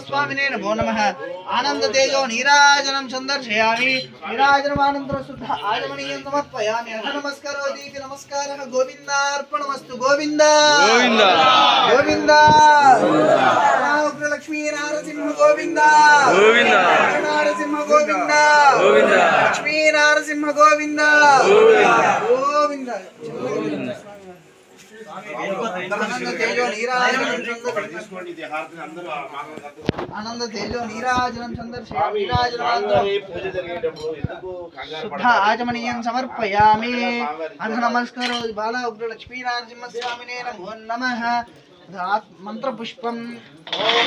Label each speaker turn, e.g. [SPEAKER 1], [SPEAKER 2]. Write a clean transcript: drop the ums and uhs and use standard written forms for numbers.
[SPEAKER 1] नरसिंहस्वामिने नमो नमः आनंद तेजो नीराजनं संदर्शयामि नीराजनमानंतर शुद्ध आचमनीयं समर्पयामि अथ नमस्करोति इति नमस्कारः गोविन्दार्पणमस्तु गोविन्द गोविन्द गोविन्द लक्ष्मी नारसिंह गोविन्द गोविन्द नारसिंह गोविन्द गोविन्द लक्ष्मी नारसिंह गोविन्द गोविन्द गोविन्द आनंद तेजो नीराजनं संदर्शयामि शुद्ध आचमनीयं समर्पयामि अथ नमस्कारो बाला उग्र लक्ष्मी नरसिंहस्वामिने नमो नमः मंत्र पुष्पम ओम